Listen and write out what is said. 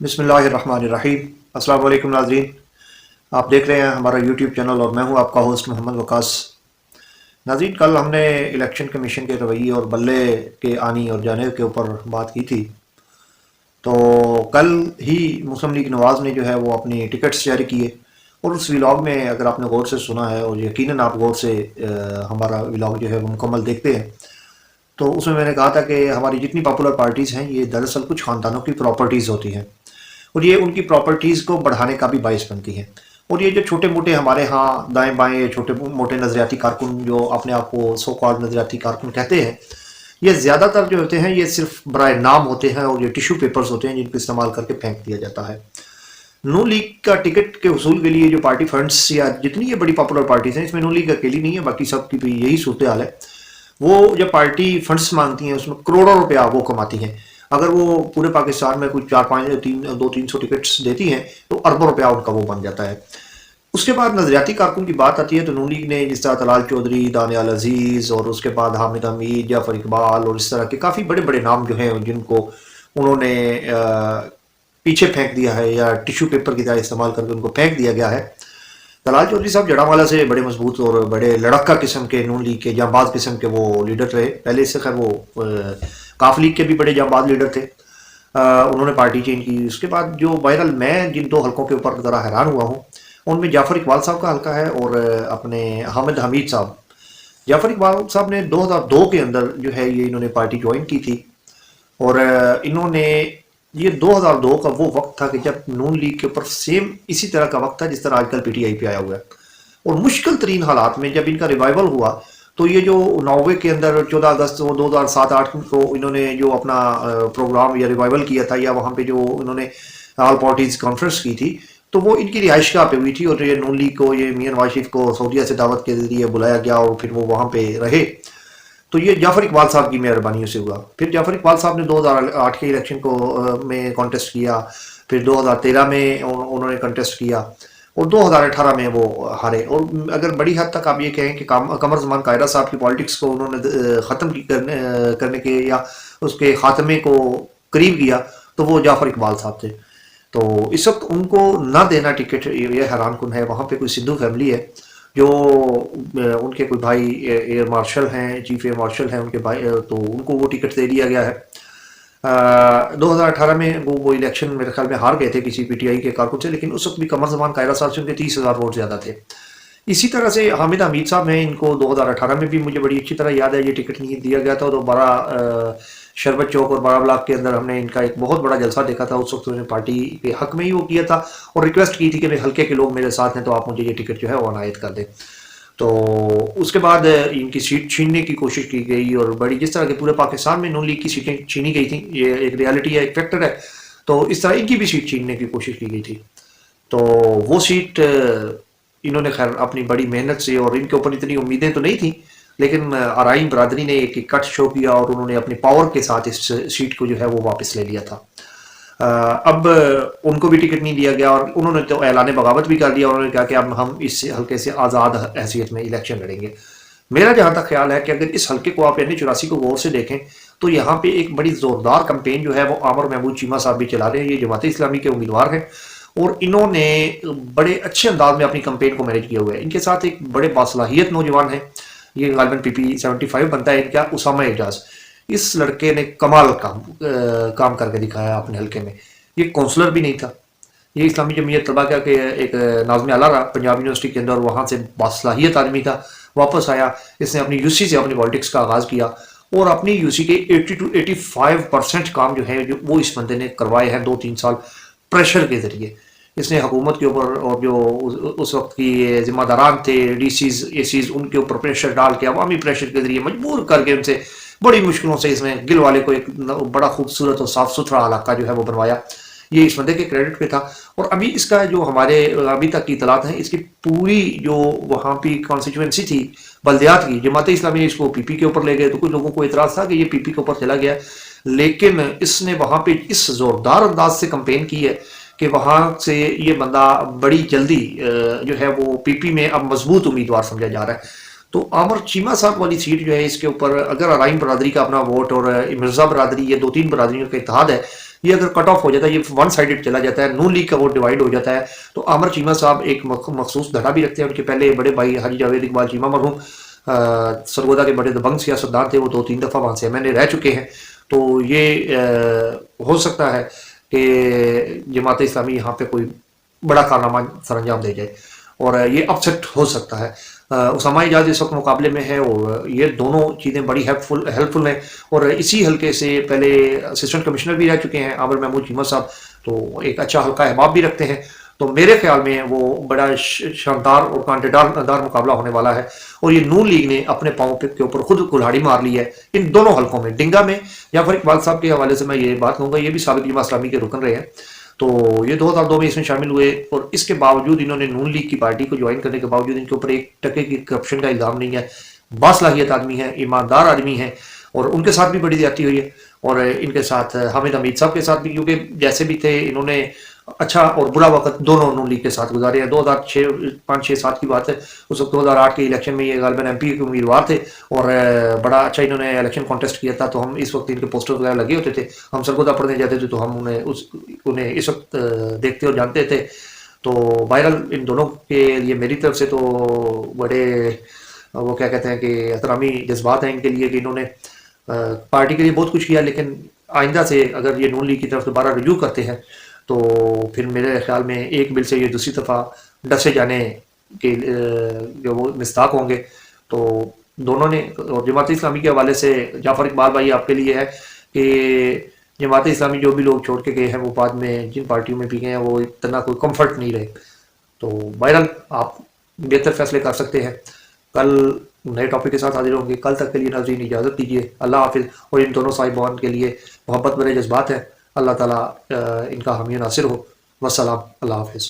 بسم اللہ الرحمن الرحیم۔ السلام علیکم ناظرین، آپ دیکھ رہے ہیں ہمارا یوٹیوب چینل اور میں ہوں آپ کا ہوسٹ محمد وقاص۔ ناظرین، کل ہم نے الیکشن کمیشن کے رویے اور بلے کے آنی اور جانے کے اوپر بات کی تھی۔ تو کل ہی مسلم لیگ نواز نے جو ہے وہ اپنی ٹکٹس جاری کیے، اور اس ولاگ میں اگر آپ نے غور سے سنا ہے اور یقیناً آپ غور سے ہمارا ولاگ جو ہے وہ مکمل دیکھتے ہیں، تو اس میں نے کہا تھا کہ ہماری جتنی پاپولر پارٹیز ہیں یہ دراصل کچھ خاندانوں کی پراپرٹیز ہوتی ہیں، اور یہ ان کی پراپرٹیز کو بڑھانے کا بھی باعث بنتی ہیں۔ اور یہ جو چھوٹے موٹے ہمارے ہاں دائیں بائیں یہ چھوٹے موٹے نظریاتی کارکن جو اپنے آپ کو سو کالڈ نظریاتی کارکن کہتے ہیں، یہ زیادہ تر جو ہوتے ہیں یہ صرف برائے نام ہوتے ہیں، اور یہ ٹیشو پیپرز ہوتے ہیں جن کو استعمال کر کے پھینک دیا جاتا ہے۔ نون لیگ کا ٹکٹ کے حصول کے لیے جو پارٹی فنڈس یا جتنی یہ بڑی پاپولر پارٹیز ہیں، اس میں نون لیگ اکیلی نہیں ہے، باقی سب کی بھی یہی صورتحال ہے، وہ جب پارٹی فنڈس مانگتی ہیں اس میں کروڑوں روپیہ وہ کماتی ہیں۔ اگر وہ پورے پاکستان میں کچھ 400-500 200-300 ٹکٹس دیتی ہیں تو اربوں روپیہ ان کا وہ بن جاتا ہے۔ اس کے بعد نظریاتی کارکن کی بات آتی ہے تو نون لیگ نے جس طرح طلال چودھری، دانیال عزیز، اور اس کے بعد حامد حمید، جعفر اقبال، اور اس طرح کے کافی بڑے بڑے نام جو ہیں جن کو انہوں نے پیچھے پھینک دیا ہے یا ٹیشو پیپر کی طرح استعمال کر کے ان کو پھینک دیا گیا ہے۔ طلال چودھری صاحب جڑامالہ سے بڑے مضبوط اور بڑے لڑکا قسم کے نون لیگ کے جانباز قسم کے وہ لیڈر رہے، پہلے سے خیر وہ کاف لیگ کے بھی بڑے جانباز لیڈر تھے۔ انہوں نے پارٹی چینج کی۔ اس کے بعد جو بہرحال میں جن دو حلقوں کے اوپر ذرا حیران ہوا ہوں ان میں جعفر اقبال صاحب کا حلقہ ہے اور اپنے حامد حمید صاحب۔ جعفر اقبال صاحب نے 2002 کے اندر جو ہے یہ انہوں نے پارٹی جوائن کی تھی، اور انہوں نے یہ 2002 کا وہ وقت تھا کہ جب نون لیگ کے اوپر سیم اسی طرح کا وقت تھا جس طرح آج کل پی ٹی آئی پہ آیا ہوا ہے، اور مشکل ترین حالات میں جب ان کا ریوائول ہوا تو یہ جو 90 کے اندر 14 اگست 2007-8 کو انہوں نے جو اپنا پروگرام یا ریوائول کیا تھا، یا وہاں پہ جو انہوں نے آل پارٹیز کانفرنس کی تھی، تو وہ ان کی رہائش گاہ پہ ہوئی تھی، اور یہ نون لیگ کو یہ میاں نواز شریف کو سعودیہ سے دعوت کے ذریعے بلایا گیا اور پھر وہ وہاں پہ رہے۔ تو یہ جعفر اقبال صاحب کی مہربانیوں سے ہوا۔ پھر جعفر اقبال صاحب نے 2008 کے الیکشن کو میں کانٹیسٹ کیا، پھر 2013 میں انہوں نے کنٹیسٹ کیا، اور 2018 میں وہ ہارے۔ اور اگر بڑی حد تک آپ یہ کہیں کہ قمر زمان قاہرہ صاحب کی پالیٹکس کو انہوں نے ختم کرنے کے یا اس کے خاتمے کو قریب کیا تو وہ جعفر اقبال صاحب تھے۔ تو اس وقت ان کو نہ دینا ٹکٹ یہ حیران کن ہے۔ وہاں پہ کوئی سندھو فیملی ہے جو ان کے کوئی بھائی ایئر مارشل ہیں، چیف ایئر مارشل ہیں ان کے بھائی، تو ان کو وہ ٹکٹ دے دیا گیا ہے۔ 2018 میں وہ الیکشن میرے خیال میں ہار گئے تھے کسی پی ٹی آئی کے کارکن سے، لیکن اس وقت بھی قمر زمان قاہرہ صاحب سے ان کے 30,000 ووٹ زیادہ تھے۔ اسی طرح سے حامد حمید صاحب ہیں، ان کو 2018 میں بھی مجھے بڑی اچھی طرح یاد ہے یہ ٹکٹ نہیں دیا گیا تھا، تو بڑا شربت چوک اور بڑا بلاک کے اندر ہم نے ان کا ایک بہت بڑا جلسہ دیکھا تھا۔ اس وقت انہوں نے پارٹی کے حق میں ہی وہ کیا تھا اور ریکویسٹ کی تھی کہ ہلکے کے لوگ میرے ساتھ ہیں تو آپ مجھے یہ ٹکٹ جو ہے وہ عنایت کر دیں۔ تو اس کے بعد ان کی سیٹ چھیننے کی کوشش کی گئی، اور بڑی جس طرح کہ پورے پاکستان میں نون لیگ کی سیٹیں چھینی گئی تھیں، یہ ایک ریالٹی ہے، ایک فیکٹر ہے، تو اس طرح ان کی بھی سیٹ چھیننے کی کوشش کی گئی تھی۔ تو وہ سیٹ انہوں نے خیر اپنی بڑی محنت سے، اور ان کے اوپر اتنی امیدیں تو نہیں تھیں، لیکن آرائن برادری نے ایک کٹ شو کیا اور انہوں نے اپنی پاور کے ساتھ اس سیٹ کو جو ہے وہ واپس لے لیا تھا۔ اب ان کو بھی ٹکٹ نہیں دیا گیا، اور انہوں نے تو اعلان بغاوت بھی کر دیا، انہوں نے کہا کہ اب ہم اس حلقے سے آزاد حیثیت میں الیکشن لڑیں گے۔ میرا جہاں تک خیال ہے کہ اگر اس حلقے کو آپ N84 کو غور سے دیکھیں تو یہاں پہ ایک بڑی زوردار کمپین جو ہے وہ عامر محمود چیمہ صاحب بھی چلا رہے ہیں، یہ جماعت اسلامی کے امیدوار ہیں، اور انہوں نے بڑے اچھے انداز میں اپنی کمپین کو مینیج کیا ہوا ہے۔ ان کے ساتھ ایک بڑے باصلاحیت نوجوان ہیں، یہ غالباً PP75 بنتا ہے ان کا، اسامہ اعجاز۔ اس لڑکے نے کمال کام کر کے دکھایا اپنے حلقے میں۔ یہ کونسلر بھی نہیں تھا، یہ اسلامی جمعیت طلبہ کا کہ ایک ناظم اعلیٰ رہا پنجاب یونیورسٹی کے اندر، وہاں سے باصلاحیت آدمی تھا، واپس آیا، اس نے اپنی UC سے اپنی پالیٹکس کا آغاز کیا، اور اپنی UC کے 80-85% کام جو ہے وہ اس بندے نے کروائے ہیں 2-3 سال پریشر کے ذریعے۔ اس نے حکومت کے اوپر اور جو اس وقت کی ذمہ داران تھے DCs ACs ان کے اوپر پریشر ڈال کے عوامی پریشر کے ذریعے مجبور کر کے ان سے بڑی مشکلوں سے اس نے گل والے کو ایک بڑا خوبصورت اور صاف ستھرا علاقہ جو ہے وہ بنوایا۔ یہ اس بندے کے کریڈٹ پہ تھا، اور ابھی اس کا جو ہمارے ابھی تک کی اطلاعات ہیں، اس کی پوری جو وہاں پہ کانسٹیچوئنسی تھی بلدیات کی، جماعت اسلامی نے اس کو PP کے اوپر لے گئے، تو کچھ لوگوں کو اعتراض تھا کہ یہ PP کے اوپر چلا گیا، لیکن اس نے وہاں پہ اس زوردار انداز سے کمپین کی ہے کہ وہاں سے یہ بندہ بڑی جلدی جو ہے وہ PP میں اب مضبوط امیدوار سمجھا جا رہا ہے۔ تو عامر چیمہ صاحب والی سیٹ جو ہے اس کے اوپر اگر ارائن برادری کا اپنا ووٹ اور مرزا برادری، یہ 2-3 برادریوں کا اتحاد ہے یہ اگر کٹ آف ہو جاتا ہے، یہ ون سائیڈڈ چلا جاتا ہے، نون لیگ کا وہ ڈیوائڈ ہو جاتا ہے، تو عامر چیمہ صاحب ایک مخصوص دھڑا بھی رکھتے ہیں۔ ان کے پہلے بڑے بھائی حاجی جاوید اقبال چیمہ مرحوم سرگودا کے بڑے دبنگ سیاستدان تھے، وہ 2-3 دفعہ وہاں سے MNA رہ چکے ہیں، تو یہ ہو سکتا ہے کہ جماعت اسلامی یہاں پہ کوئی بڑا کارنامہ سر انجام دے جائے، اور یہ اپسیٹ ہو سکتا ہے۔ اسامہ اعجاز اس وقت مقابلے میں ہے، اور یہ دونوں چیزیں بڑی ہیلپ فل ہیں، اور اسی حلقے سے پہلے اسسٹنٹ کمشنر بھی رہ چکے ہیں عامر محمود چیمہ صاحب، تو ایک اچھا حلقہ احباب بھی رکھتے ہیں، تو میرے خیال میں وہ بڑا شاندار اور کانٹیدار مقابلہ ہونے والا ہے۔ اور یہ نون لیگ نے اپنے پاؤں کے اوپر خود کلہاڑی مار لی ہے ان دونوں حلقوں میں، ڈنگا میں جعفر اقبال صاحب کے حوالے سے میں یہ بات کہوں گا، یہ بھی سابق جماعت اسلامی کے رکن رہے ہیں، تو یہ 2002 میں اس میں شامل ہوئے، اور اس کے باوجود انہوں نے نون لیگ کی پارٹی کو جوائن کرنے کے باوجود ان کے اوپر ایک ٹکے کی کرپشن کا الزام نہیں ہے، باصلاحیت آدمی ہے، ایماندار آدمی ہے، اور ان کے ساتھ بھی بڑی زیادتی ہوئی ہے، اور ان کے ساتھ حامد حمید صاحب کے ساتھ بھی، کیونکہ جیسے بھی تھے انہوں نے اچھا اور برا وقت دونوں نون لیگ کے ساتھ گزارے ہیں۔ 2005-6-7 کی بات ہے، اس وقت 2008 کے الیکشن میں یہ غالباً MP کے امیدوار تھے، اور بڑا اچھا انہوں نے الیکشن کانٹیسٹ کیا تھا، تو ہم اس وقت ان کے پوسٹر وغیرہ لگے ہوتے تھے، ہم سرگودا پڑھنے جاتے تھے تو ہم انہیں اس وقت دیکھتے اور جانتے تھے۔ تو بہرحال ان دونوں کے لیے میری طرف سے تو بڑے وہ کیا کہتے ہیں کہ احترامی جذبات ہیں ان کے لیے، کہ انہوں نے پارٹی کے لیے بہت کچھ کیا، لیکن آئندہ سے اگر یہ نون لیگ کی طرف دوبارہ رجوع کرتے ہیں تو پھر میرے خیال میں ایک بل سے یہ دوسری دفعہ ڈسے جانے کے جو وہ مستحق ہوں گے۔ تو دونوں نے، اور جماعت اسلامی کے حوالے سے جعفر اقبال بھائی آپ کے لیے ہے کہ جماعت اسلامی جو بھی لوگ چھوڑ کے گئے ہیں وہ بعد میں جن پارٹیوں میں بھی گئے ہیں وہ اتنا کوئی کمفرٹ نہیں رہے، تو بہرحال آپ بہتر فیصلے کر سکتے ہیں۔ کل نئے ٹاپک کے ساتھ حاضر ہوں گے، کل تک کے لیے ناظرین اجازت دیجیے، اللہ حافظ۔ اور ان دونوں صاحبان کے لیے محبت بڑے جذبات ہیں، اللہ تعالیٰ ان کا حامی ناصر ہو، والسلام، اللہ حافظ۔